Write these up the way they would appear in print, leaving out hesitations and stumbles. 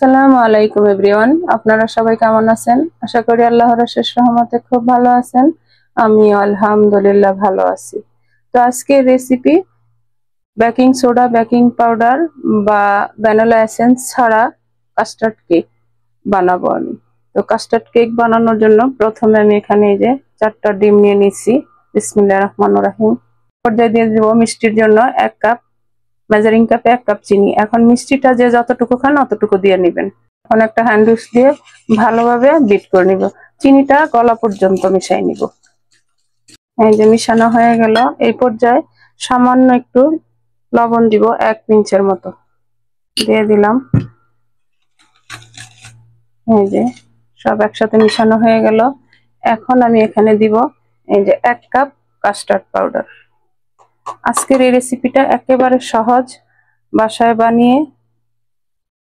আসসালামু আলাইকুম এভরিওয়ান, আপনারা সবাই কেমন আছেন? আশা করি আল্লাহর অশেষ রহমতে খুব ভালো আছেন। আমি আলহামদুলিল্লাহ ভালো আছি। তো আজকের recipe baking soda, baking powder বা ভ্যানিলা এসেন্স ছাড়া কাস্টার্ড কেক বানাবো আমি। তো কাস্টার্ড কেক বানানোর জন্য প্রথমে আমি এখানে এই যে 4টা ডিম নিয়ে নিচ্ছি। বিসমিল্লাহির রহমানির রহিম। পর্যায়ে দিয়ে দেবো মিষ্টির জন্য 1 কাপ, মেজারিং কাপে 1 কাপ চিনি। এখন মিষ্টিটা যে যতটুকু খান অতটুকু দিয়ে নেবেন। এখন একটা হ্যান্ড উইস্ক দিয়ে ভালোভাবে বিট করে নিব। চিনিটা গলা পর্যন্ত মিশাই নিব। এই যে মিশানো হয়ে গেল। এই পর্যায়ে সামান্য একটু লবণ দিব, 1 পিঞ্চের মতো দিয়ে দিলাম। এই যে সব একসাথে মিশানো হয়ে গেল। এখন আমি এখানে দিব এই যে 1 কাপ কাস্টার্ড পাউডার। আজকের এই রেসিপিটা একেবারে সহজ, বাসায় বানিয়ে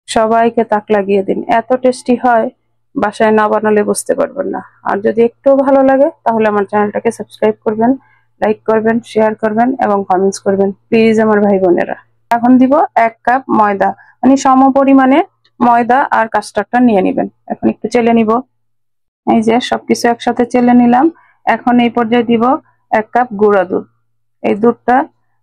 সবাইকে তাক লাগিয়ে দিন। এত টেস্টি হয়, বাসায় না বানালে বুঝতে পারবেন না। আর যদি একটু ভালো লাগে তাহলে আমার চ্যানেলটাকে সাবস্ক্রাইব করবেন, লাইক করবেন, শেয়ার করবেন এবং কমেন্টস করবেন প্লিজ আমার ভাই বোনেরা। এখন দিব 1 কাপ ময়দা, মানে সম পরিমাণে ময়দা আর কাস্টার্ডটা নিয়ে নেবেন। এখন একটু চেলে নিব। এই যে সবকিছু একসাথে চেলে নিলাম। এখন এই পর্যায়ে দিব 1 কাপ গুঁড়া দুধ। এই দুধটা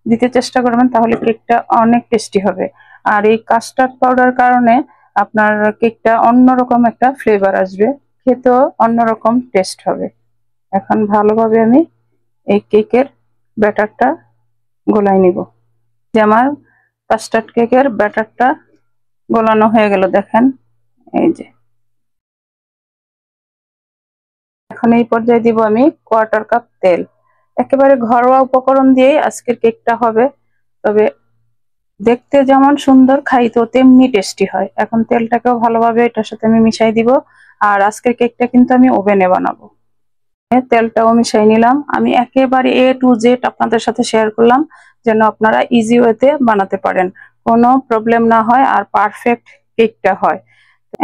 দিতে চেষ্টা করবেন, তাহলে কেকটা অনেক টেস্টি হবে। আর এই কাস্টার্ড পাউডার কারণে আপনার কেকটা অন্যরকম একটা ফ্লেভার আসবে, খেতেও অন্যরকম টেস্ট হবে। এখন ভালোভাবে আমি এই কেকের ব্যাটারটা গোলাই নিব। যে আমার কাস্টার্ড কেকের ব্যাটারটা গোলানো হয়ে গেল, দেখেন। এই যে এখন এই পর্যায়ে দিব আমি 1/4 কাপ তেল। একেবারে ঘরোয়া উপকরণ দিয়েই আজকের কেকটা হবে, তবে দেখতে যেমন সুন্দর, খাইতেও তেমনি টেস্টি হয়। এখন তেলটাকেও ভালোভাবে এটার সাথে আমি মিশাই দিব। আর আজকের কেকটা কিন্তু আমি ওভেনে বানাবো। তেলটাও মিশাই নিলাম। আমি একেবারে A to Z আপনাদের সাথে শেয়ার করলাম, যেন আপনারা ইজি ওয়েতে বানাতে পারেন, কোনো প্রবলেম না হয় আর পারফেক্ট কেকটা হয়।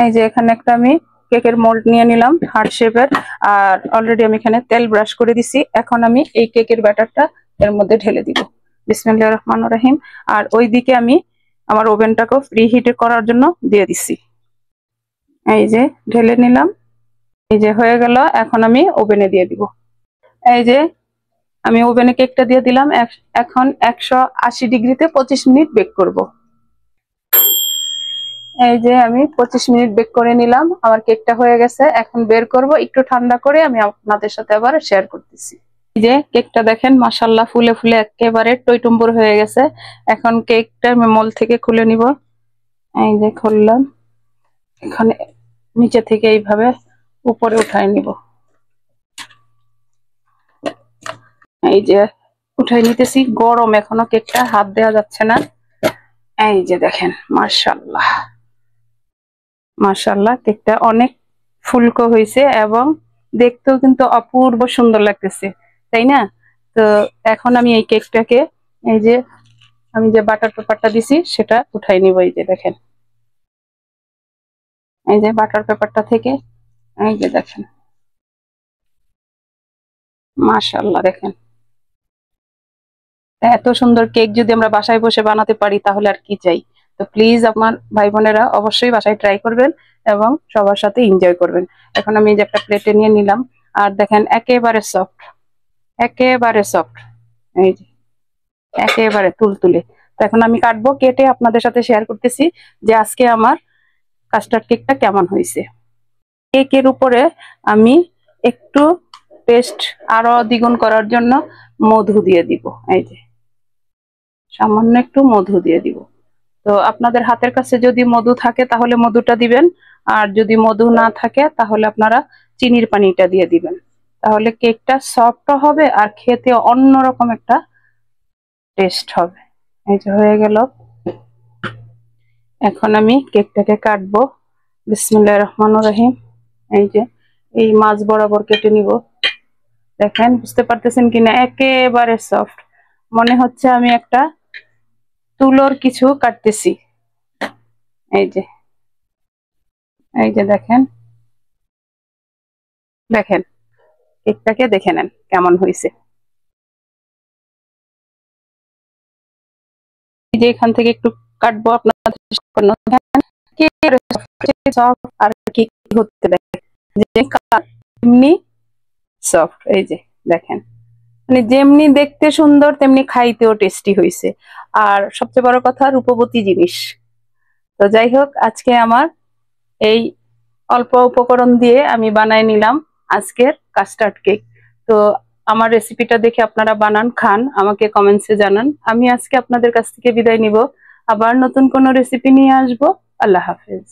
এই যে এখানে একটা আমি কেকের মোল্ড নিয়ে নিলাম হার্ট শেপের, আর অলরেডি আমি এখানে তেল ব্রাশ করে দিছি। এখন আমি এই কেকের ব্যাটারটা এর মধ্যে ঢেলে দিব। বিসমিল্লাহির রহমানির রহিম। আর ওইদিকে আমি আমার ওভেনটাকেও প্রি হিট করার জন্য দিয়ে দিছি। এই যে ঢেলে নিলাম। এই যে হয়ে গেল। এখন আমি ওভেনে দিয়ে দিব। এই যে আমি ওভেনে কেকটা দিয়ে দিলাম। এখন 180 ডিগ্রিতে 25 মিনিট বেক করব। এই যে আমি 25 মিনিট বেক করে নিলাম। আমার কেকটা হয়ে গেছে। এখন বের করব, একটু ঠান্ডা করে আমি আপনাদের সাথে আবার শেয়ার করতেছি। এই যে কেকটা দেখেন, মাশাআল্লাহ ফুলে ফুলে একেবারে টইটুম্বুর হয়ে গেছে। এখন কেকটা আমি মোল থেকে খুলে নিব। এই যে খুললাম। এখানে নিচে থেকে এইভাবে উপরে উঠাই নিব। এই যে উঠাই নিতেছি। গরম এখনো কেকটা, হাত দেওয়া যাচ্ছে না। এই যে দেখেন, মাশাআল্লাহ মাশাআল্লাহ কেকটা অনেক ফুলকো হয়েছে এবং দেখতেও কিন্তু অপূর্ব সুন্দর লাগতেছে, তাই না? তো এখন আমি এই কেকটাকে, এই যে আমি যে বাটার পেপারটা দিছি সেটা উঠাই নিব। এই যে দেখেন, এই যে বাটার পেপারটা থেকে, এই যে দেখেন, মাশাআল্লাহ দেখেন। এত সুন্দর কেক যদি আমরা বাসায় বসে বানাতে পারি তাহলে আর কি চাই। তো প্লিজ আমার ভাই বোনেরা অবশ্যই বাসায় ট্রাই করবেন এবং সবার সাথে এনজয় করবেন। এখন আমি এই যে একটা প্লেটে নিয়ে নিলাম। আর দেখেন একেবারে সফট, একেবারে সফট। এই যে একেবারে তুলতুলে। তো এখন আমি কাটবো, কেটে আপনাদের সাথে শেয়ার করতেছি যে আজকে আমার কাস্টার্ড কেকটা কেমন হয়েছে। কেকের উপরে আমি একটু টেস্ট আরো দ্বিগুণ করার জন্য মধু দিয়ে দিব। এই যে সামান্য একটু মধু দিয়ে দিব। তো আপনাদের হাতের কাছে যদি মধু থাকে তাহলে মধুটা দিবেন, আর যদি মধু না থাকে তাহলে আপনারা চিনির পানিটা দিয়ে দিবেন। তাহলে কেকটা সফট হবে আর খেতে অন্যরকম একটা টেস্ট হবে। এই যে হয়ে গেল। এখন আমি কেকটাকে কাটবো। বিসমিল্লাহির রহমানির রহিম। এই যে এই মাছ বরাবর কেটে নিব। দেখেন, বুঝতে পারতেছেন কিনা, একেবারে সফট, মনে হচ্ছে আমি একটা তুলোর কিছু কাটতেছি। এই যে, এই যে দেখেন, দেখেন কেকটাকে দেখে নেন কেমন হয়েছে। এই যে এখান থেকে একটু কাটবো আপনাদের সফট আর কি হতে দেখে যেমনি সফট, এই যে দেখেন, মানে যেমনি দেখতে সুন্দর তেমনি খাইতেও টেস্টি হয়েছে। আর সবচেয়ে বড় কথা, রূপবতী জিনিস। তো যাই হোক, আজকে আমার এই অল্প উপকরণ দিয়ে আমি বানাই নিলাম আজকের কাস্টার্ড কেক। তো আমার রেসিপিটা দেখে আপনারা বানান, খান, আমাকে কমেন্টসে জানান। আমি আজকে আপনাদের কাছ থেকে বিদায় নিব, আবার নতুন কোনো রেসিপি নিয়ে আসবো। আল্লাহ হাফেজ।